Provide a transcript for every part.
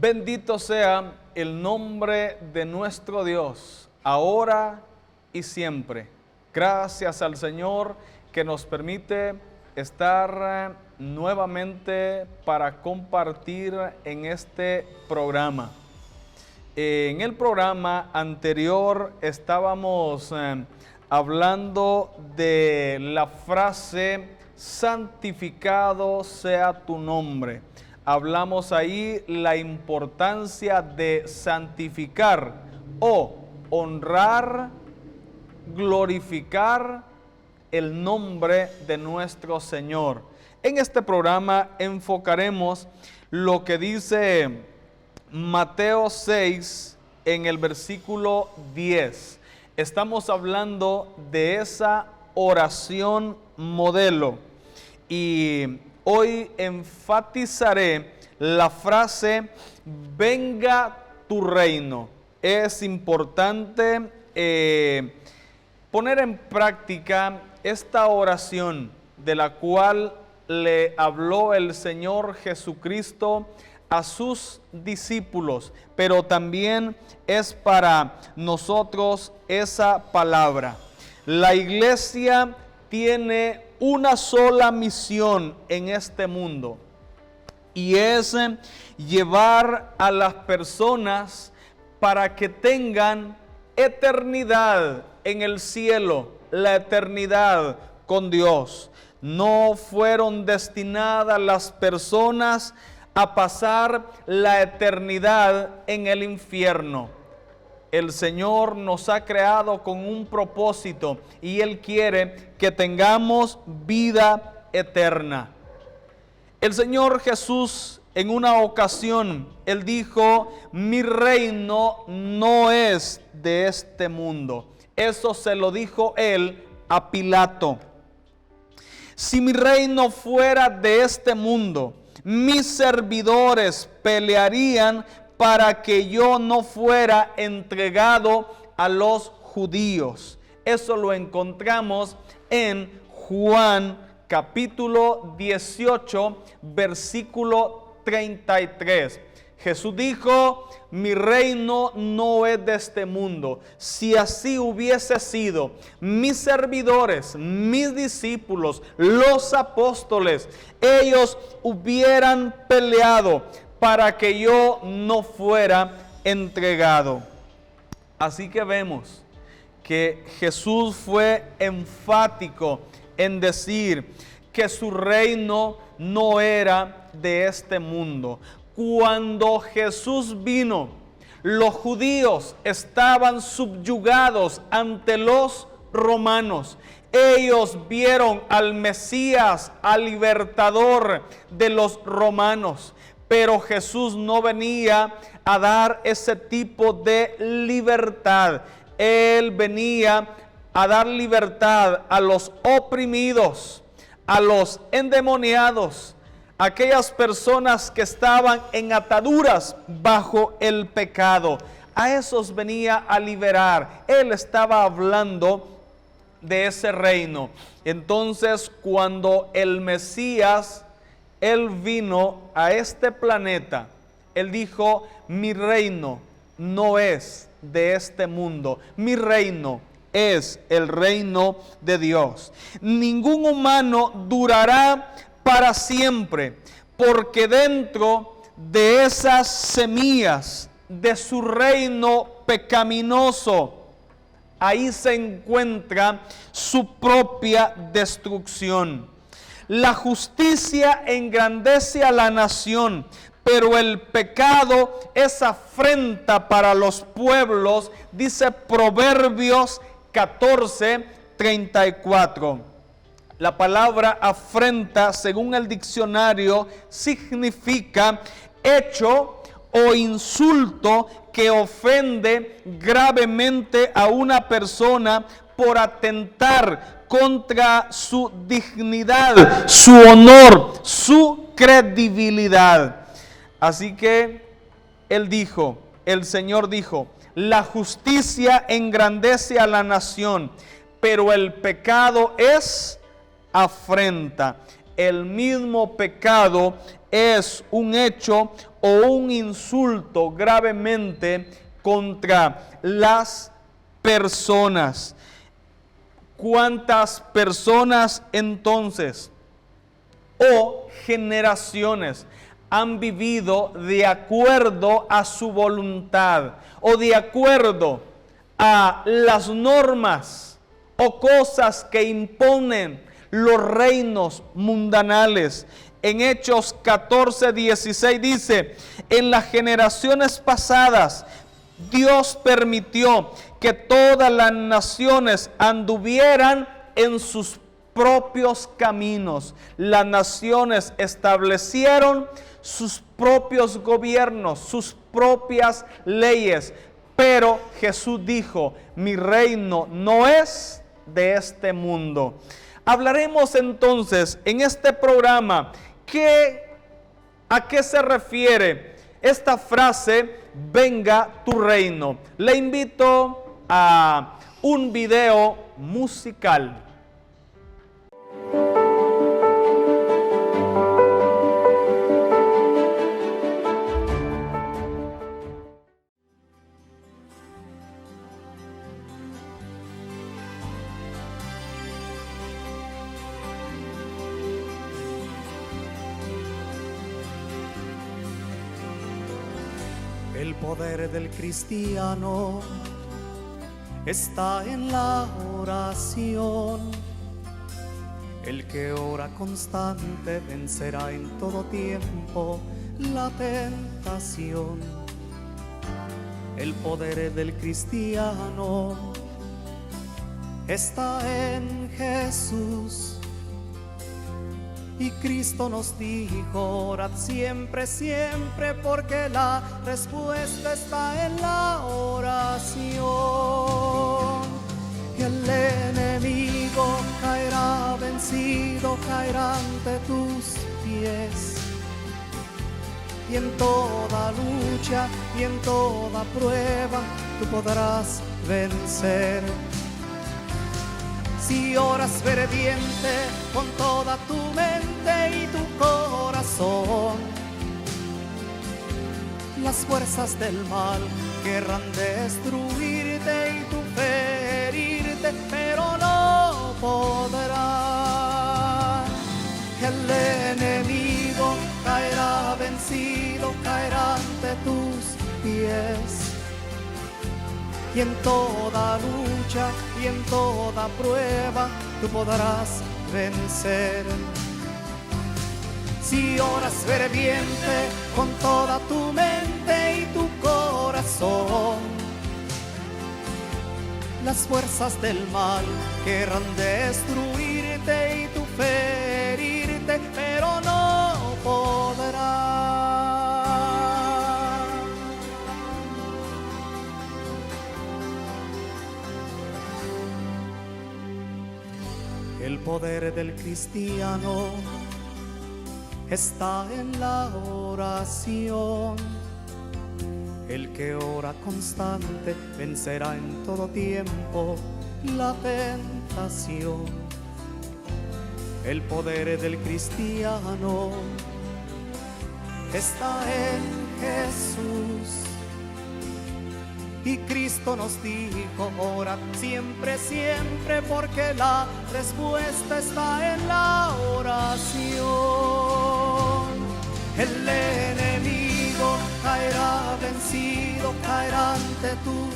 Bendito sea el nombre de nuestro Dios, ahora y siempre. Gracias al Señor que nos permite estar nuevamente para compartir en este programa. En el programa anterior estábamos hablando de la frase santificado sea tu nombre. Hablamos ahí la importancia de santificar o honrar, glorificar el nombre de nuestro Señor. En este programa enfocaremos lo que dice Mateo 6 en el versículo 10. Estamos hablando de esa oración modelo y hoy enfatizaré la frase venga tu reino. Es importante poner en práctica esta oración de la cual le habló el Señor Jesucristo a sus discípulos, pero también es para nosotros esa palabra. La iglesia tiene una sola misión en este mundo y es llevar a las personas para que tengan eternidad en el cielo, la eternidad con Dios. No fueron destinadas las personas a pasar la eternidad en el infierno. El Señor nos ha creado con un propósito y Él quiere que tengamos vida eterna. El Señor Jesús en una ocasión, Él dijo, mi reino no es de este mundo. Eso se lo dijo Él a Pilato. Si mi reino fuera de este mundo, mis servidores pelearían para que yo no fuera entregado a los judíos. Eso lo encontramos en Juan capítulo 18, versículo 33. Jesús dijo, mi reino no es de este mundo. Si así hubiese sido, mis servidores, mis discípulos, los apóstoles, ellos hubieran peleado para que yo no fuera entregado. Así que vemos que Jesús fue enfático en decir que su reino no era de este mundo. Cuando Jesús vino, los judíos estaban subyugados ante los romanos. Ellos vieron al Mesías, al libertador de los romanos. Pero Jesús no venía a dar ese tipo de libertad. Él venía a dar libertad a los oprimidos, a los endemoniados, aquellas personas que estaban en ataduras bajo el pecado. A esos venía a liberar. Él estaba hablando de ese reino. Entonces, cuando el Mesías, Él vino a este planeta, Él dijo, mi reino no es de este mundo. Mi reino es el reino de Dios. Ningún humano durará para siempre, porque dentro de esas semillas de su reino pecaminoso, ahí se encuentra su propia destrucción. La justicia engrandece a la nación, pero el pecado es afrenta para los pueblos, dice Proverbios 14:34. La palabra afrenta, según el diccionario, significa hecho o insulto que ofende gravemente a una persona por atentar contra su dignidad, su honor, su credibilidad. Así que el Señor dijo, la justicia engrandece a la nación, pero el pecado es afrenta. El mismo pecado es un hecho o un insulto gravemente contra las personas. ¿Cuántas personas entonces o generaciones han vivido de acuerdo a su voluntad o de acuerdo a las normas o cosas que imponen los reinos mundanales? En Hechos 14:16 dice, en las generaciones pasadas Dios permitió que todas las naciones anduvieran en sus propios caminos. Las naciones establecieron sus propios gobiernos, sus propias leyes. Pero Jesús dijo, mi reino no es de este mundo. Hablaremos entonces en este programa ¿a qué se refiere esta frase, venga tu reino? Le invito a un video musical. El poder del cristiano está en la oración. El que ora constante vencerá en todo tiempo la tentación. El poder del cristiano está en Jesús. Y Cristo nos dijo, orad siempre, siempre, porque la respuesta está en la oración. Y el enemigo caerá vencido, caerá ante tus pies. Y en toda lucha y en toda prueba tú podrás vencer. Si oras ferviente con toda tu mente y tu corazón, las fuerzas del mal querrán destruirte y tú ferirte, pero no podrán. El enemigo caerá vencido, caerá ante tus pies. Y en toda lucha y en toda prueba tú podrás vencer. Si oras ferviente con toda tu mente y tu corazón, las fuerzas del mal querrán destruirte y tú ferirte, pero no podrán. El poder del cristiano está en la oración. El que ora constante vencerá en todo tiempo la tentación. El poder del cristiano está en Jesús. Y Cristo nos dijo, orad siempre, siempre, porque la respuesta está en la oración. El enemigo caerá vencido, caerá ante tus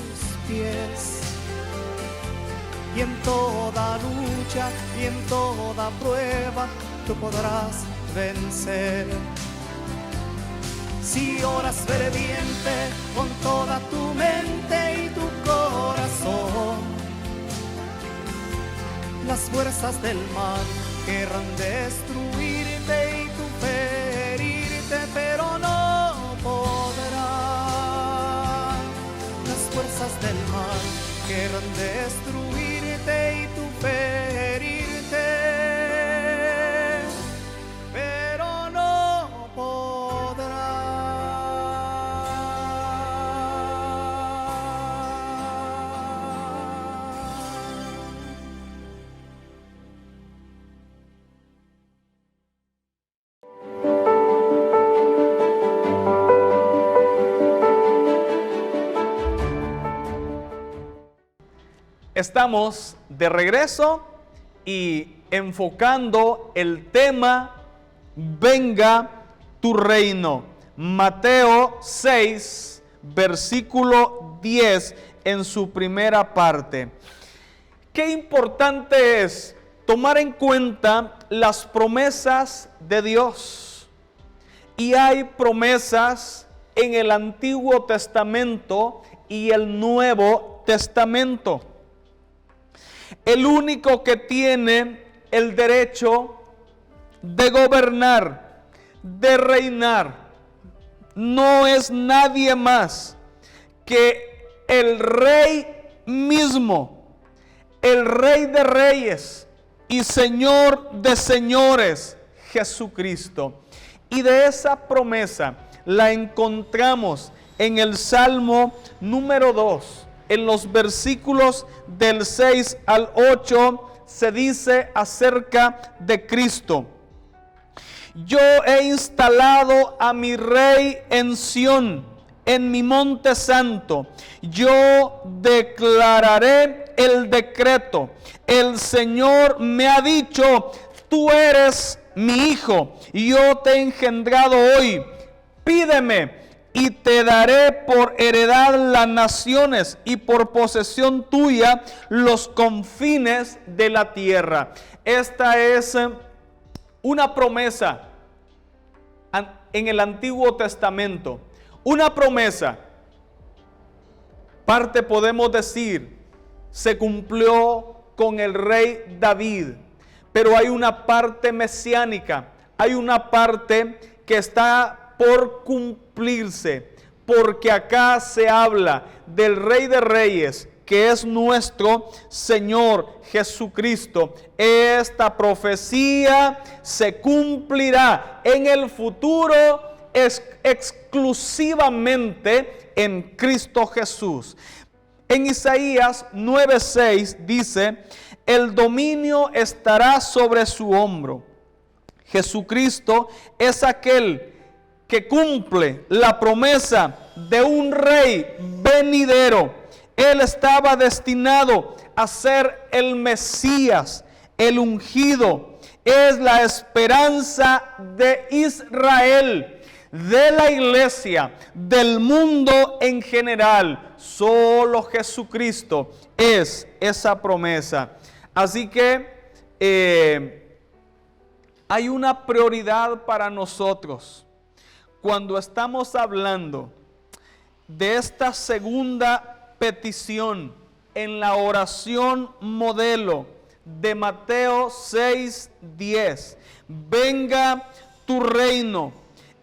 pies. Y en toda lucha y en toda prueba tú podrás vencer. Si oras ferviente con toda tu mente y tu corazón, las fuerzas del mal querrán destruirte y tú ferirte, pero no podrán. Las fuerzas del mal querrán destruirte y tú ferirte, Estamos de regreso y enfocando el tema venga tu reino. Mateo 6, versículo 10 en su primera parte. Qué importante es tomar en cuenta las promesas de Dios. Y hay promesas en el Antiguo Testamento y el Nuevo Testamento. El único que tiene el derecho de gobernar, de reinar, no es nadie más que el Rey mismo, el Rey de Reyes y Señor de Señores, Jesucristo. Y de esa promesa la encontramos en el Salmo número 2. En los versículos del 6 al 8 se dice acerca de Cristo. Yo he instalado a mi Rey en Sión, en mi monte santo. Yo declararé el decreto. El Señor me ha dicho, tú eres mi hijo, yo te he engendrado hoy. Pídeme y te daré por heredad las naciones y por posesión tuya los confines de la tierra. Esta es una promesa en el Antiguo Testamento. Una promesa, parte podemos decir, se cumplió con el rey David. Pero hay una parte mesiánica, hay una parte que está por cumplirse, porque acá se habla del Rey de Reyes, que es nuestro Señor Jesucristo. Esta profecía se cumplirá en el futuro exclusivamente en Cristo Jesús. En Isaías 9:6 dice, el dominio estará sobre su hombro. Jesucristo es aquel que cumple la promesa de un rey venidero. Él estaba destinado a ser el Mesías, el ungido. Es la esperanza de Israel, de la iglesia, del mundo en general. Solo Jesucristo es esa promesa. Así que hay una prioridad para nosotros. Cuando estamos hablando de esta segunda petición en la oración modelo de Mateo 6:10, venga tu reino,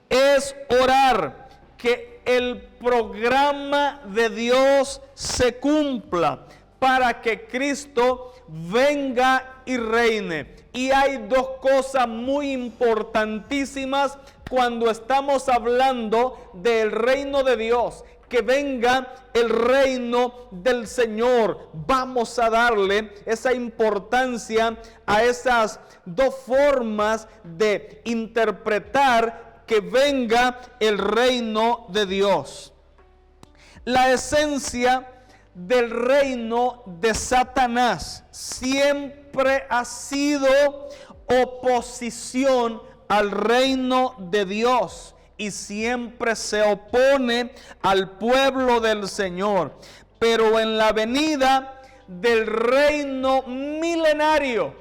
es orar que el programa de Dios se cumpla para que Cristo venga y reine. Y hay dos cosas muy importantísimas cuando estamos hablando del reino de Dios, que venga el reino del Señor. Vamos a darle esa importancia a esas dos formas de interpretar que venga el reino de Dios. La esencia del reino de Satanás siempre ha sido oposición al reino de Dios y siempre se opone al pueblo del Señor. Pero en la venida del reino milenario,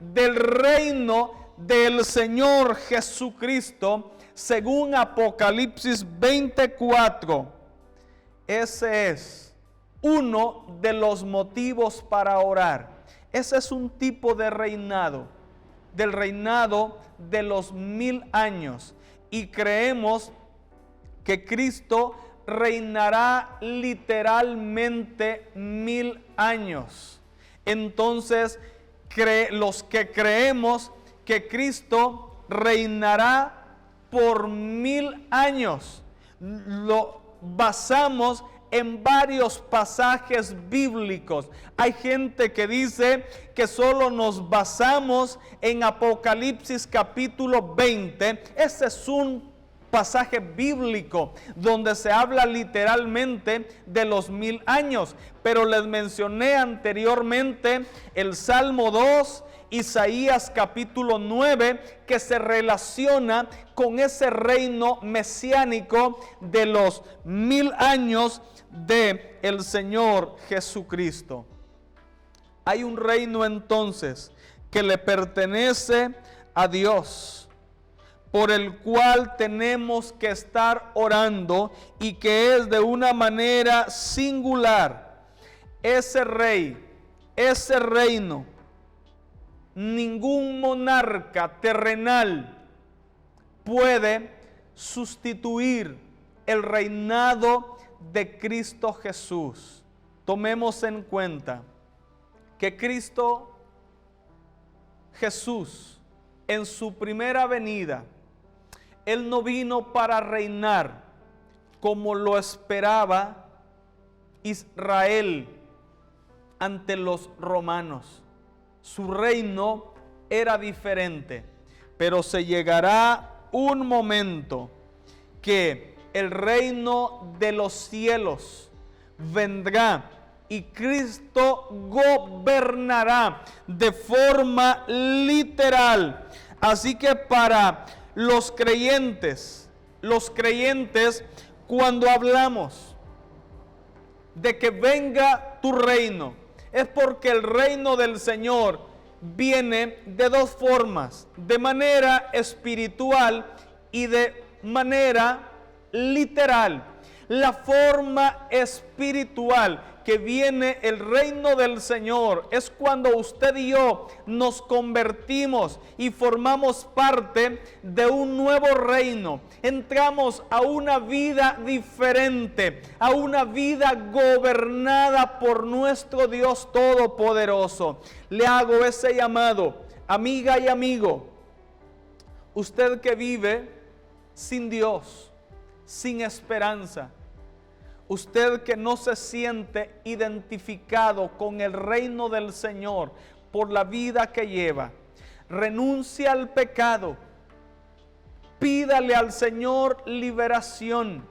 del reino del Señor Jesucristo, según Apocalipsis 24, ese es uno de los motivos para orar. Ese es un tipo de reinado, del reinado de los 1000 años. Y creemos que Cristo reinará literalmente 1000 años. Entonces, los que creemos que Cristo reinará por 1000 años, lo basamos en varios pasajes bíblicos. Hay gente que dice que solo nos basamos en Apocalipsis capítulo 20. Ese es un pasaje bíblico donde se habla literalmente de los 1000 años. Pero les mencioné anteriormente el Salmo 2, Isaías capítulo 9, que se relaciona con ese reino mesiánico de los 1000 años de el Señor Jesucristo. Hay un reino entonces que le pertenece a Dios, por el cual tenemos que estar orando y que es de una manera singular. Ese rey, ese reino, ningún monarca terrenal puede sustituir el reinado de Cristo Jesús. Tomemos en cuenta que Cristo Jesús en su primera venida, Él no vino para reinar como lo esperaba Israel ante los romanos. Su reino era diferente, pero se llegará un momento que el reino de los cielos vendrá y Cristo gobernará de forma literal. Así que para los creyentes, cuando hablamos de que venga tu reino, es porque el reino del Señor viene de dos formas: de manera espiritual y de manera literal. La forma espiritual que viene el reino del Señor es cuando usted y yo nos convertimos y formamos parte de un nuevo reino. Entramos a una vida diferente, a una vida gobernada por nuestro Dios Todopoderoso. Le hago ese llamado, amiga y amigo, usted que vive sin Dios, sin esperanza, usted que no se siente identificado con el reino del Señor por la vida que lleva, renuncia al pecado, pídale al Señor liberación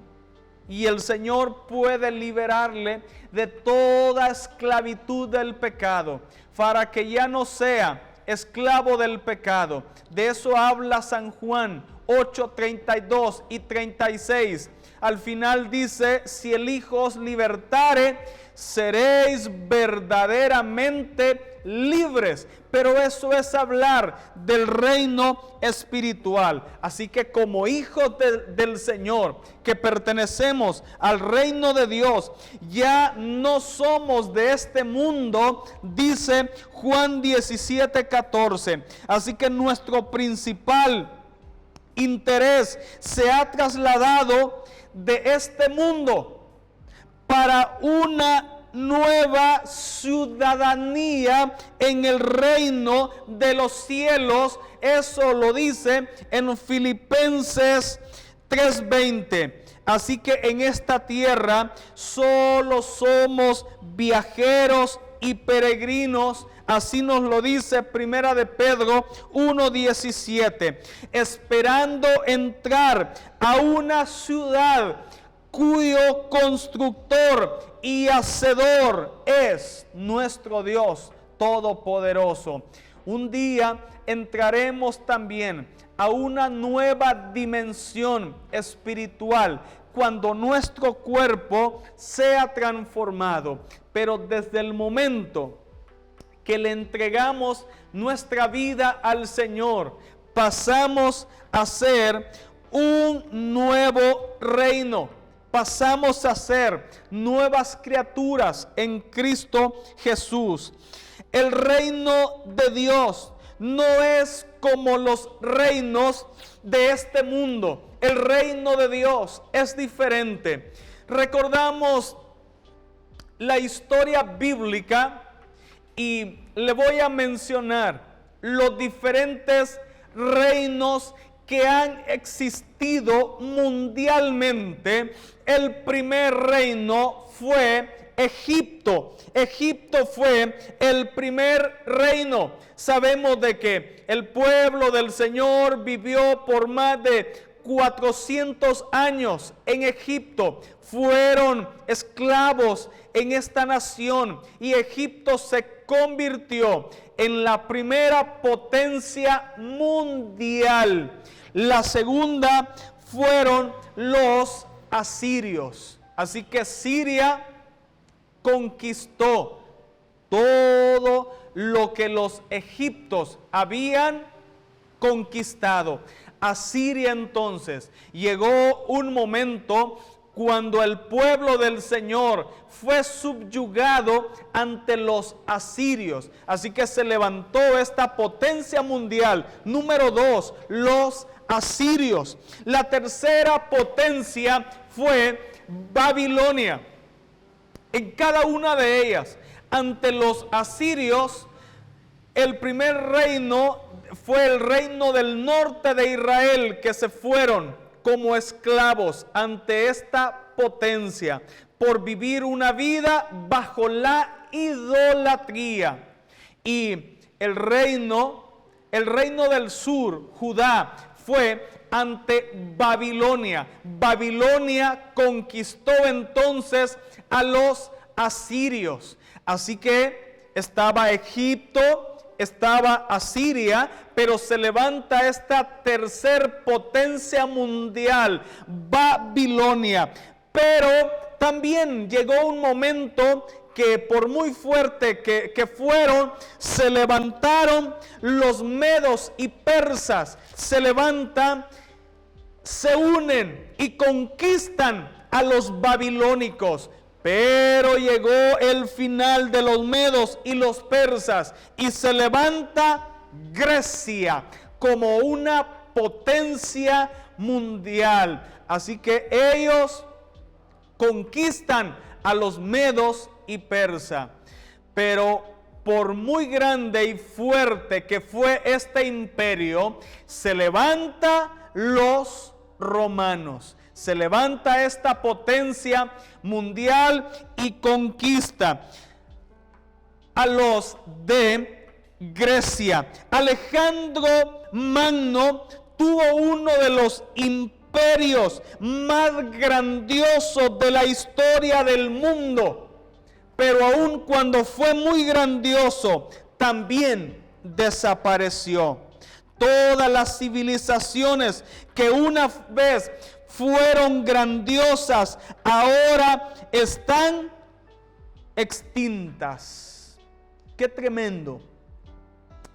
y el Señor puede liberarle de toda esclavitud del pecado para que ya no sea esclavo del pecado. De eso habla San Juan 8:32 y 36. Al final dice: si el Hijo os libertare, seréis verdaderamente libres. Pero eso es hablar del reino espiritual. Así que como hijos del Señor, que pertenecemos al reino de Dios, ya no somos de este mundo, dice Juan 17:14. Así que nuestro principal interés se ha trasladado de este mundo para una nueva ciudadanía en el reino de los cielos. Eso lo dice en Filipenses 3:20. Así que en esta tierra solo somos viajeros y peregrinos. Así nos lo dice Primera de Pedro 1:17, esperando entrar a una ciudad cuyo constructor y hacedor es nuestro Dios Todopoderoso. Un día entraremos también a una nueva dimensión espiritual cuando nuestro cuerpo sea transformado, pero desde el momento que le entregamos nuestra vida al Señor, pasamos a ser un nuevo reino, pasamos a ser nuevas criaturas en Cristo Jesús. El reino de Dios no es como los reinos de este mundo. El reino de Dios es diferente. Recordamos la historia bíblica y le voy a mencionar los diferentes reinos que han existido mundialmente. El primer reino fue Egipto. Egipto fue el primer reino. Sabemos de que el pueblo del Señor vivió por más de 400 años en Egipto, fueron esclavos en esta nación y Egipto se convirtió en la primera potencia mundial. La segunda fueron los asirios. Así que Siria conquistó todo lo que los egipcios habían conquistado. Asiria entonces llegó un momento cuando el pueblo del Señor fue subyugado ante los asirios. Así que se levantó esta potencia mundial. Número 2, los asirios. La tercera potencia fue Babilonia. En cada una de ellas, ante los asirios, el primer reino fue el reino del norte de Israel, que se fueron como esclavos ante esta potencia por vivir una vida bajo la idolatría. Y el reino del sur, Judá, fue ante Babilonia. Babilonia conquistó entonces a los asirios. Así que estaba Egipto, estaba Asiria, pero se levanta esta tercer potencia mundial, Babilonia. Pero también llegó un momento que por muy fuerte que fueron, se levantaron los medos y persas, se levantan, se unen y conquistan a los babilónicos. Pero llegó el final de los medos y los persas y se levanta Grecia como una potencia mundial. Así que ellos conquistan a los medos y persas. Pero por muy grande y fuerte que fue este imperio, se levanta los romanos. Se levanta esta potencia mundial y conquista a los de Grecia. Alejandro Magno tuvo uno de los imperios más grandiosos de la historia del mundo, pero aun cuando fue muy grandioso, también desapareció. Todas las civilizaciones que una vez fueron grandiosas, ahora están extintas. ¡Qué tremendo!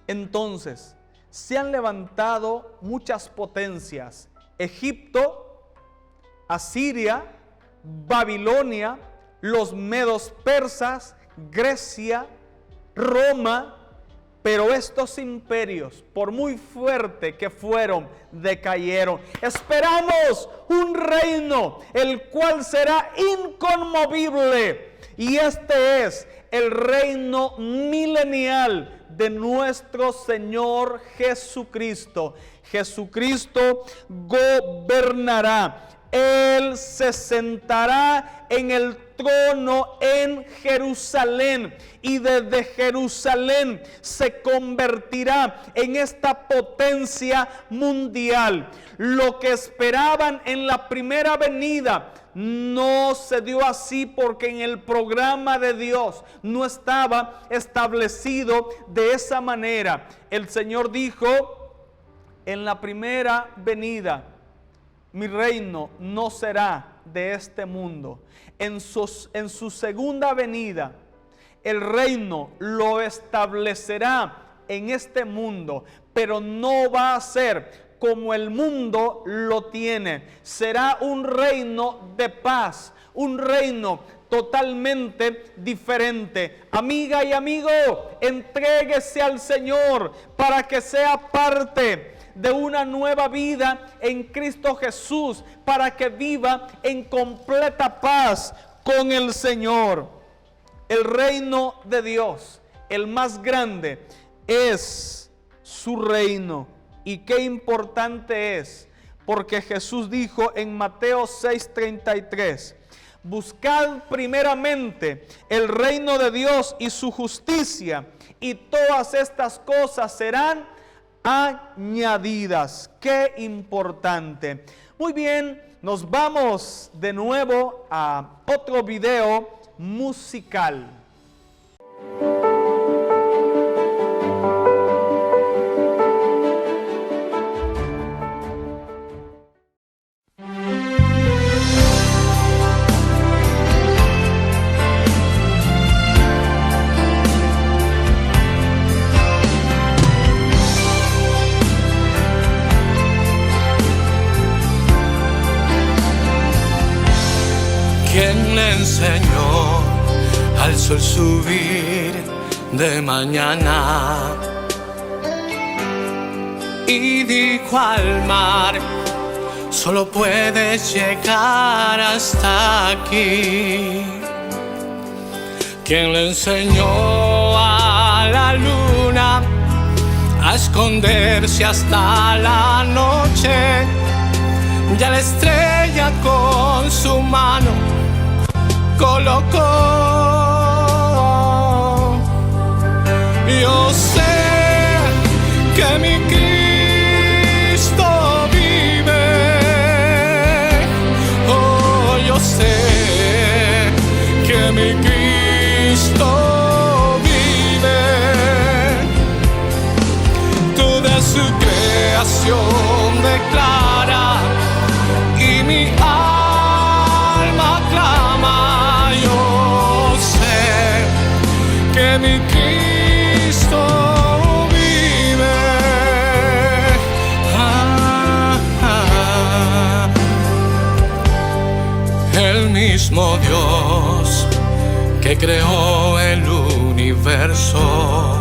Entonces, se han levantado muchas potencias: Egipto, Asiria, Babilonia, los medos persas, Grecia, Roma. Pero estos imperios, por muy fuerte que fueron, decayeron. Esperamos un reino, el cual será inconmovible. Y este es el reino milenial de nuestro Señor Jesucristo. Jesucristo gobernará. Él se sentará en el trono en Jerusalén y desde Jerusalén se convertirá en esta potencia mundial. Lo que esperaban en la primera venida no se dio así, porque en el programa de Dios no estaba establecido de esa manera. El Señor dijo: en la primera venida mi reino no será de este mundo. En su segunda venida, el reino lo establecerá en este mundo, pero no va a ser como el mundo lo tiene. Será un reino de paz, un reino totalmente diferente. Amiga y amigo, entréguese al Señor para que sea parte de una nueva vida en Cristo Jesús, para que viva en completa paz con el Señor. El reino de Dios, el más grande, es su reino. Y qué importante es, porque Jesús dijo en Mateo 6:33: buscad primeramente el reino de Dios y su justicia, y todas estas cosas serán añadidas. Qué importante. Muy bien, nos vamos de nuevo a otro video musical. ¿Quién le enseñó al sol subir de mañana? Y dijo al mar, solo puedes llegar hasta aquí. ¿Quién le enseñó a la luna a esconderse hasta la noche? Ya la estrella con su mano colocó. Yo sé que mi Cristo vive. Oh, yo sé que mi Cristo vive. Toda su creación declara y mi alma clama. Yo sé que mi Cristo vive. El mismo Dios que creó el universo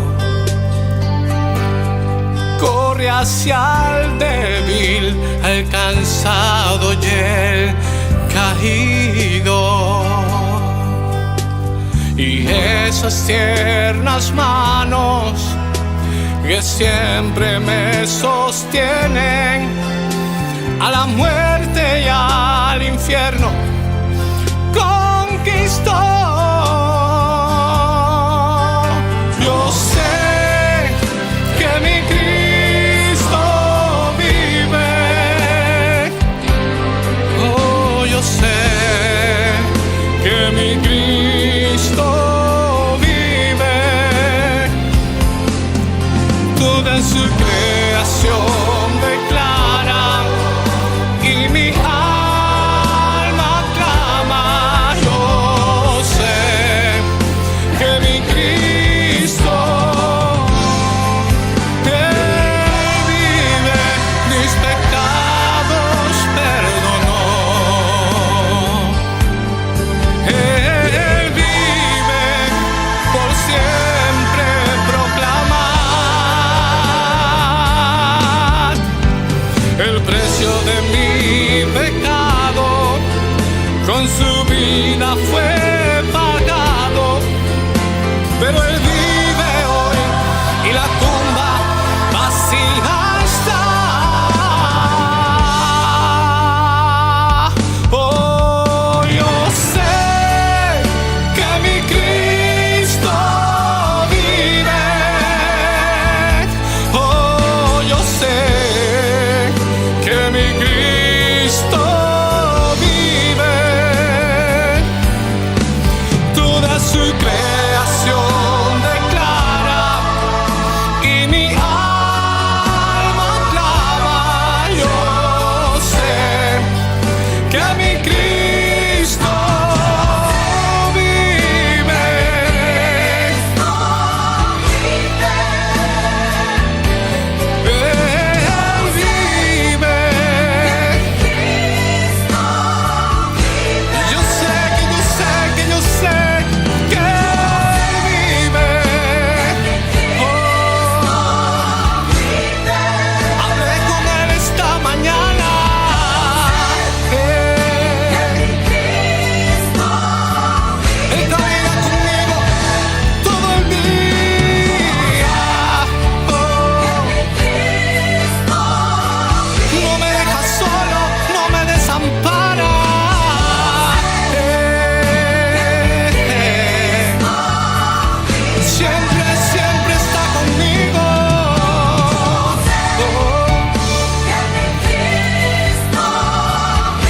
corre hacia el débil, el cansado y el caído. Y esas tiernas manos que siempre me sostienen a la muerte y al infierno conquistó. Yo sé que mi Cristo vive. Oh, yo sé que mi Cristo vive. Toda su creación declara y mi alma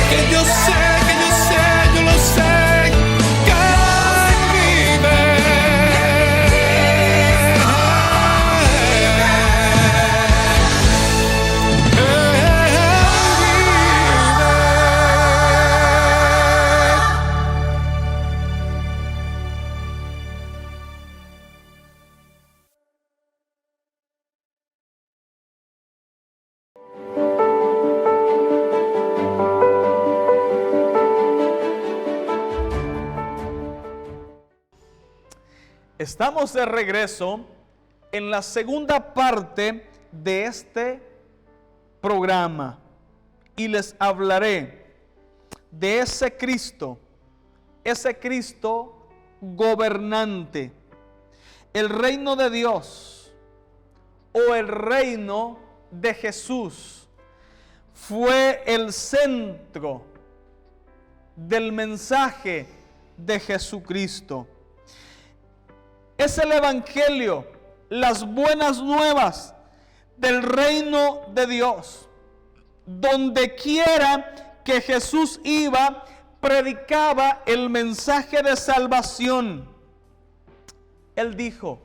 que yo sé, yo lo sé, que Él vive. Estamos de regreso en la segunda parte de este programa y les hablaré de ese Cristo gobernante, el reino de Dios o el reino de Jesús. Fue el centro del mensaje de Jesucristo. Es el evangelio, las buenas nuevas del reino de Dios. Donde quiera que Jesús iba, predicaba el mensaje de salvación. Él dijo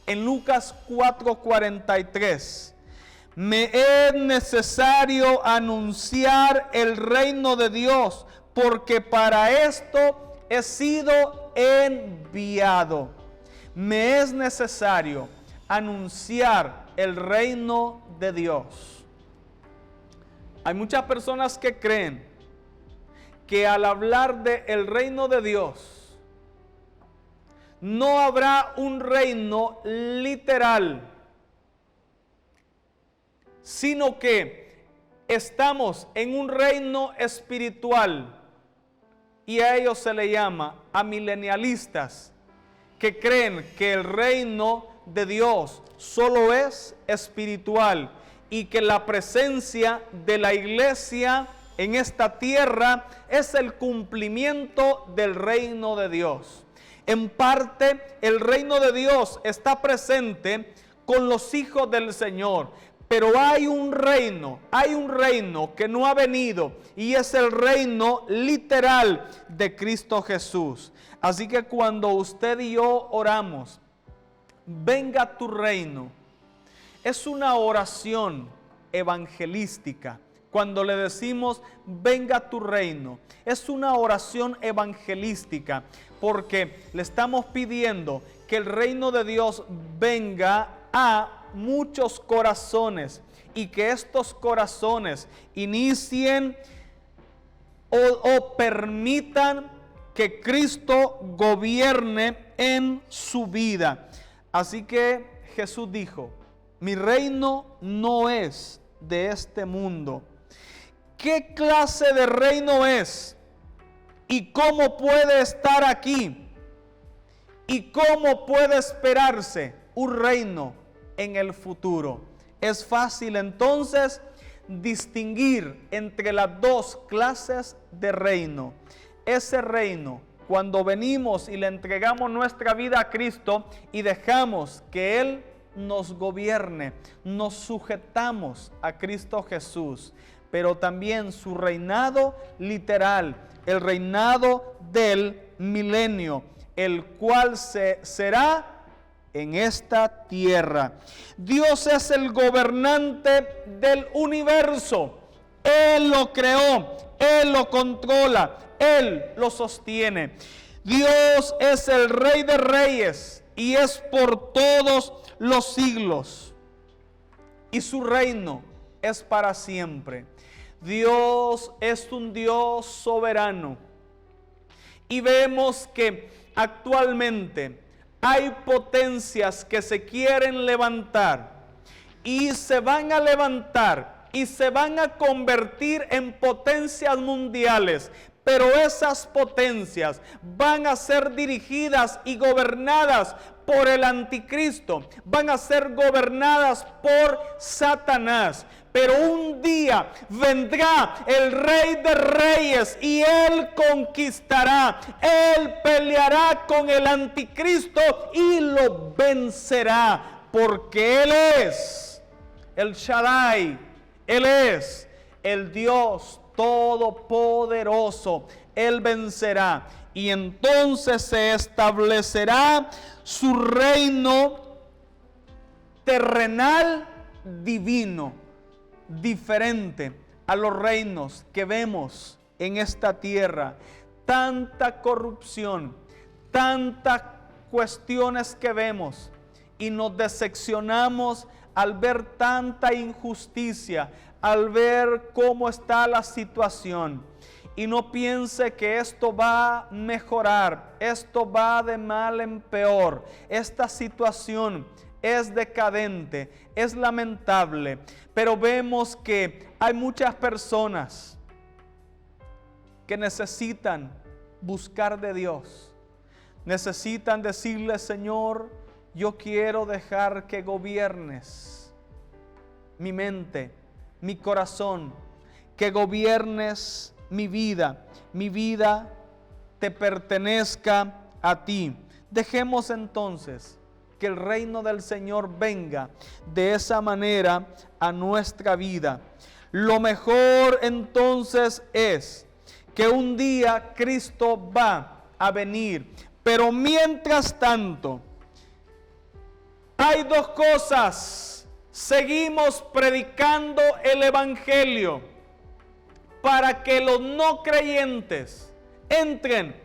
en Lucas 4:43, me es necesario anunciar el reino de Dios, porque para esto he sido enviado. Me es necesario anunciar el reino de Dios. Hay muchas personas que creen que al hablar de el reino de Dios, no habrá un reino literal, sino que estamos en un reino espiritual. Y a ellos se le llama amilenialistas, que creen que el reino de Dios solo es espiritual y que la presencia de la iglesia en esta tierra es el cumplimiento del reino de Dios. En parte, el reino de Dios está presente con los hijos del Señor. Pero hay un reino que no ha venido, y es el reino literal de Cristo Jesús. Así que cuando usted y yo oramos, venga tu reino, es una oración evangelística. Cuando le decimos venga tu reino, es una oración evangelística, porque le estamos pidiendo que el reino de Dios venga a muchos corazones y que estos corazones inicien o permitan que Cristo gobierne en su vida. Así que Jesús dijo, mi reino no es de este mundo. ¿Qué clase de reino es? ¿Y cómo puede estar aquí? ¿Y cómo puede esperarse un reino en el futuro? Es fácil entonces distinguir entre las dos clases de reino. Ese reino, cuando venimos y le entregamos nuestra vida a Cristo y dejamos que Él nos gobierne, nos sujetamos a Cristo Jesús, pero también su reinado literal, el reinado del milenio, el cual será en esta tierra. Dios es el gobernante del universo. Él lo creó, Él lo controla, Él lo sostiene. Dios es el Rey de Reyes y es por todos los siglos. Y su reino es para siempre. Dios es un Dios soberano. Y vemos que actualmente hay potencias que se quieren levantar y se van a levantar y se van a convertir en potencias mundiales. Pero esas potencias van a ser dirigidas y gobernadas por el anticristo, van a ser gobernadas por Satanás. Pero un día vendrá el Rey de Reyes y Él conquistará, Él peleará con el anticristo y lo vencerá, porque Él es el Shaddai, Él es el Dios todopoderoso. Él vencerá y entonces se establecerá su reino terrenal divino, diferente a los reinos que vemos en esta tierra. Tanta corrupción, tantas cuestiones que vemos y nos decepcionamos al ver tanta injusticia, al ver cómo está la situación. Y no piense que esto va a mejorar, esto va de mal en peor. Esta situación es decadente, es lamentable, pero vemos que hay muchas personas que necesitan buscar de Dios. Necesitan decirle: Señor, yo quiero dejar que gobiernes mi mente, mi corazón, que gobiernes mi vida te pertenezca a ti. Dejemos entonces que el reino del Señor venga de esa manera a nuestra vida. Lo mejor entonces es que un día Cristo va a venir, pero mientras tanto hay dos cosas: seguimos predicando el evangelio para que los no creyentes entren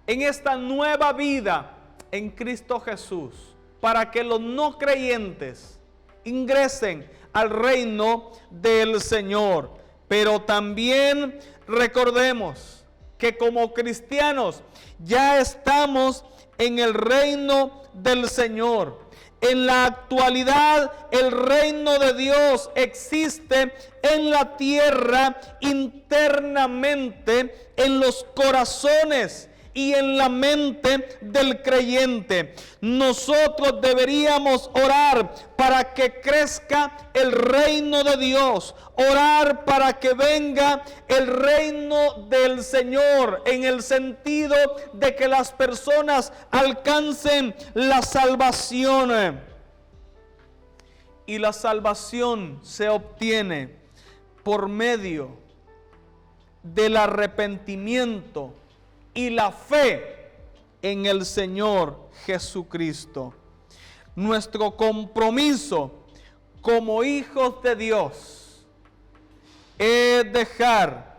en esta nueva vida en Cristo Jesús, para que los no creyentes ingresen al reino del Señor. Pero también recordemos que como cristianos ya estamos en el reino del Señor. En la actualidad, el reino de Dios existe en la tierra internamente, en los corazones y en la mente del creyente. Nosotros deberíamos orar para que crezca el reino de Dios, orar para que venga el reino del Señor, en el sentido de que las personas alcancen la salvación. Y la salvación se obtiene por medio del arrepentimiento y la fe en el Señor Jesucristo. Nuestro compromiso como hijos de Dios es dejar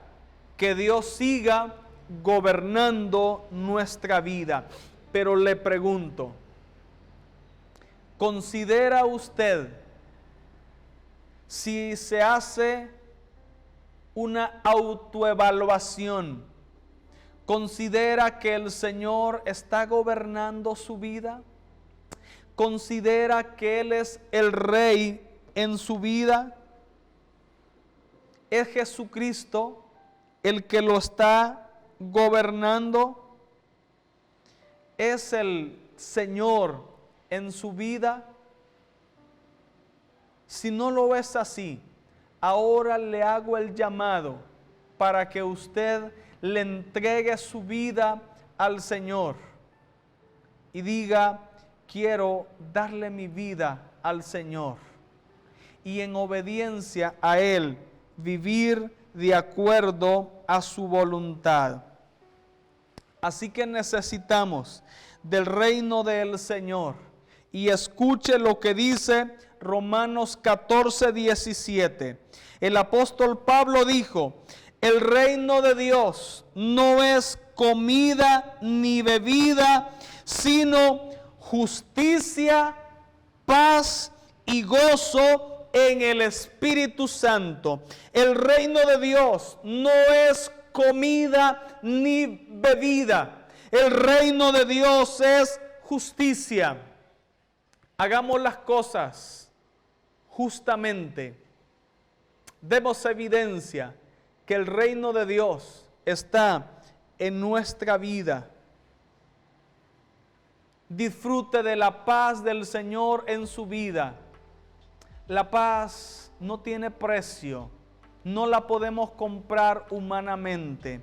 que Dios siga gobernando nuestra vida. Pero le pregunto, ¿considera usted, si se hace una autoevaluación, considera que el Señor está gobernando su vida? ¿Considera que Él es el Rey en su vida? ¿Es Jesucristo el que lo está gobernando? ¿Es el Señor en su vida? Si no lo es así, ahora le hago el llamado para que usted le entregue su vida al Señor y diga: quiero darle mi vida al Señor y en obediencia a Él vivir de acuerdo a su voluntad. Así que necesitamos del reino del Señor. Y escuche lo que dice Romanos 14:17. El apóstol Pablo dijo: el reino de Dios no es comida ni bebida, sino justicia, paz y gozo en el Espíritu Santo. El reino de Dios no es comida ni bebida. El reino de Dios es justicia. Hagamos las cosas justamente. Demos evidencia que el reino de Dios está en nuestra vida. Disfrute de la paz del Señor en su vida. La paz no tiene precio, no la podemos comprar humanamente.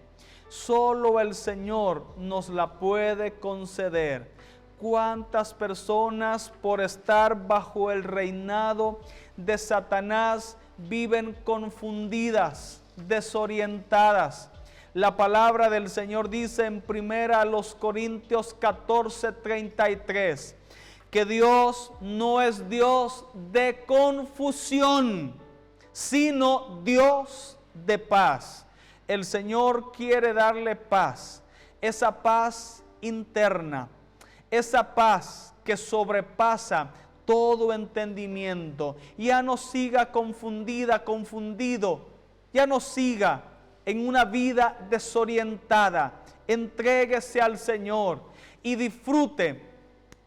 Solo el Señor nos la puede conceder. ¿Cuántas personas por estar bajo el reinado de Satanás viven confundidas, desorientadas. La palabra del Señor dice en 1 Corintios 14:33 que Dios no es Dios de confusión, sino Dios de paz. El Señor quiere darle paz, esa paz interna, esa paz que sobrepasa todo entendimiento. Ya no siga confundida, confundido, ya no siga en una vida desorientada. Entréguese al Señor y disfrute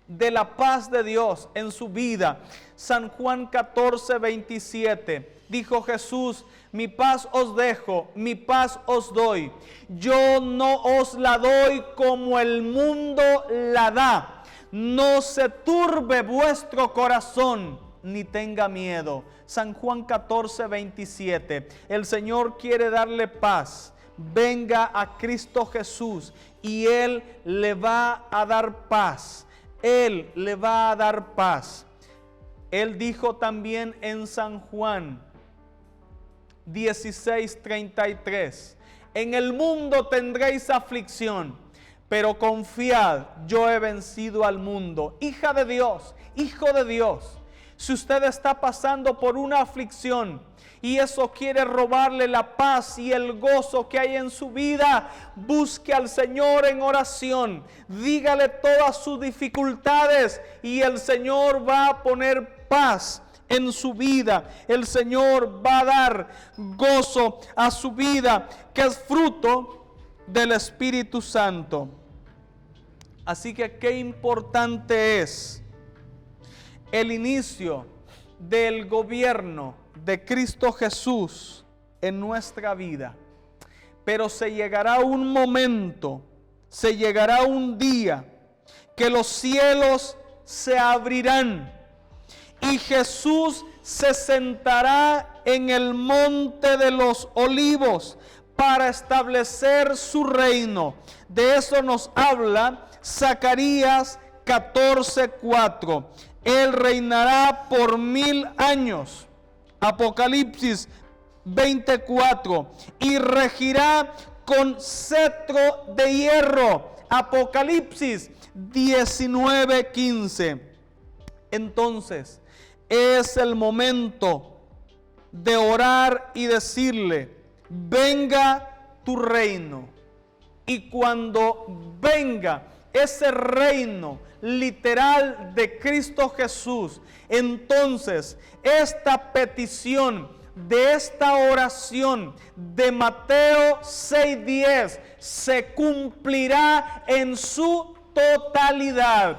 de la paz de Dios en su vida. San Juan 14:27 dijo Jesús: mi paz os dejo, mi paz os doy. Yo no os la doy como el mundo la da. No se turbe vuestro corazón, ni tenga miedo. San Juan 14:27. El Señor quiere darle paz. Venga a Cristo Jesús y Él le va a dar paz. Él le va a dar paz. Él dijo también en San Juan 16:33: en el mundo tendréis aflicción, pero confiad, yo he vencido al mundo. Hija de Dios, hijo de Dios, si usted está pasando por una aflicción y eso quiere robarle la paz y el gozo que hay en su vida, busque al Señor en oración, dígale todas sus dificultades y el Señor va a poner paz en su vida. El Señor va a dar gozo a su vida, que es fruto del Espíritu Santo. Así que qué importante es el inicio del gobierno de Cristo Jesús en nuestra vida. Pero se llegará un momento, se llegará un día que los cielos se abrirán y Jesús se sentará en el monte de los olivos para establecer su reino. De eso nos habla Zacarías 14:4. Él reinará por 1000 años. Apocalipsis 24. Y regirá con cetro de hierro. Apocalipsis 19:15. Entonces, es el momento de orar y decirle: venga tu reino. Y cuando venga ese reino literal de Cristo Jesús, entonces esta petición de esta oración de Mateo 6:10 se cumplirá en su totalidad.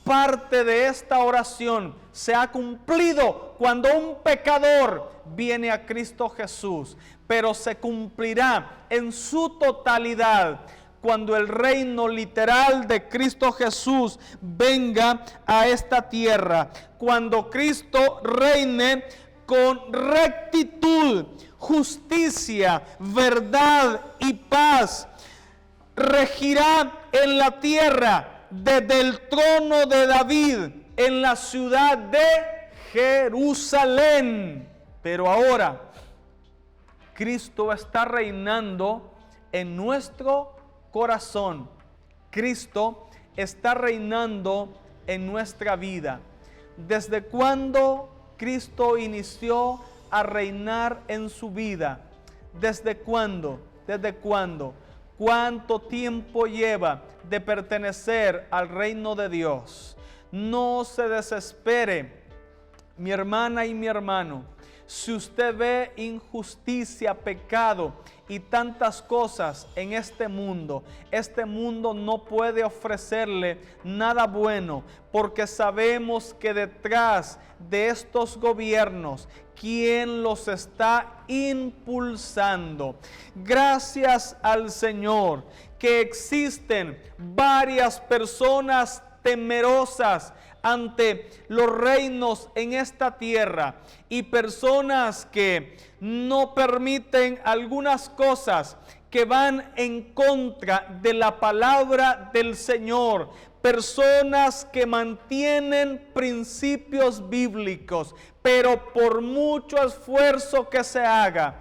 Parte de esta oración se ha cumplido cuando un pecador viene a Cristo Jesús, pero se cumplirá en su totalidad cuando el reino literal de Cristo Jesús venga a esta tierra, cuando Cristo reine con rectitud, justicia, verdad y paz. Regirá en la tierra desde el trono de David en la ciudad de Jerusalén. Pero ahora Cristo está reinando en nuestro corazón. Cristo está reinando en nuestra vida. ¿Desde cuándo Cristo inició a reinar en su vida? ¿Desde cuándo? ¿Desde cuándo? ¿Cuánto tiempo lleva de pertenecer al reino de Dios? No se desespere, mi hermana y mi hermano. Si usted ve injusticia, pecado y tantas cosas en este mundo no puede ofrecerle nada bueno, porque sabemos que detrás de estos gobiernos, ¿quién los está impulsando? Gracias al Señor que existen varias personas temerosas ante los reinos en esta tierra y personas que no permiten algunas cosas que van en contra de la palabra del Señor, personas que mantienen principios bíblicos, pero por mucho esfuerzo que se haga,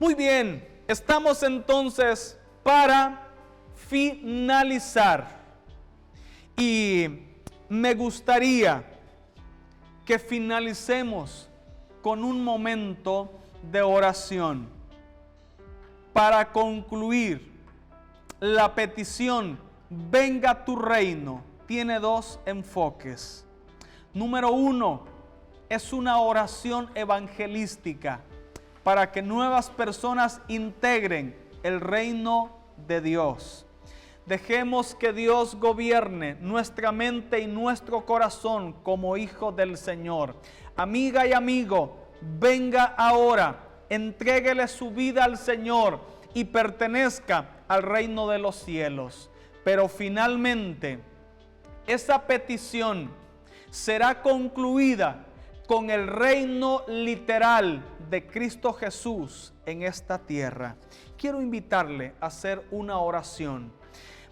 Muy bien, estamos entonces para finalizar. Y me gustaría que finalicemos con un momento de oración. Para concluir, la petición, venga tu reino, tiene dos enfoques. Número uno, es una oración evangelística para que nuevas personas integren el reino de Dios. Dejemos que Dios gobierne nuestra mente y nuestro corazón como hijos del Señor. Amiga y amigo, venga ahora, entréguele su vida al Señor y pertenezca al reino de los cielos. Pero finalmente, esa petición será concluida con el reino literal de Cristo Jesús en esta tierra. Quiero invitarle a hacer una oración.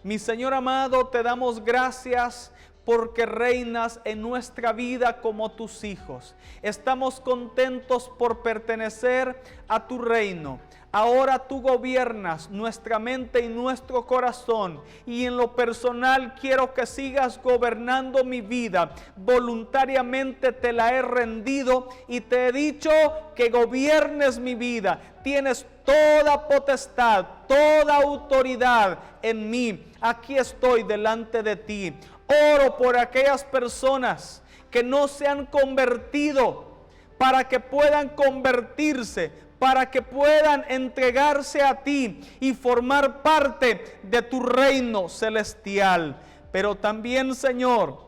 Mi Señor amado, te damos gracias porque reinas en nuestra vida como tus hijos. Estamos contentos por pertenecer a tu reino. Ahora tú gobiernas nuestra mente y nuestro corazón, y en lo personal quiero que sigas gobernando mi vida. Voluntariamente te la he rendido y te he dicho que gobiernes mi vida. Tienes toda potestad, toda autoridad en mí. Aquí estoy delante de ti. Oro por aquellas personas que no se han convertido, para que puedan convertirse, para que puedan entregarse a ti y formar parte de tu reino celestial. Pero también, Señor,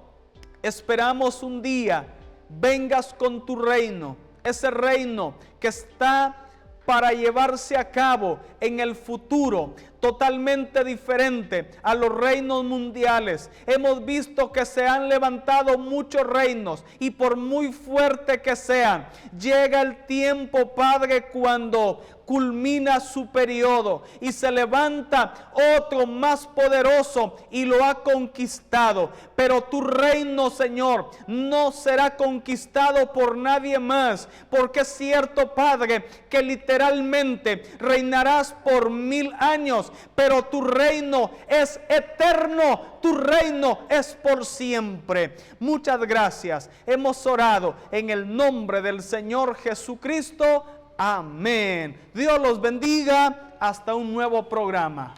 esperamos un día vengas con tu reino, ese reino que está para llevarse a cabo en el futuro, totalmente diferente a los reinos mundiales. Hemos visto que se han levantado muchos reinos, y por muy fuerte que sean, llega el tiempo, Padre, cuando culmina su periodo y se levanta otro más poderoso y lo ha conquistado. Pero tu reino, Señor, no será conquistado por nadie más, porque es cierto, Padre, que literalmente reinarás por 1000 años, pero tu reino es eterno, tu reino es por siempre. Muchas gracias. Hemos orado en el nombre del Señor Jesucristo. Amén. Dios los bendiga. Hasta un nuevo programa.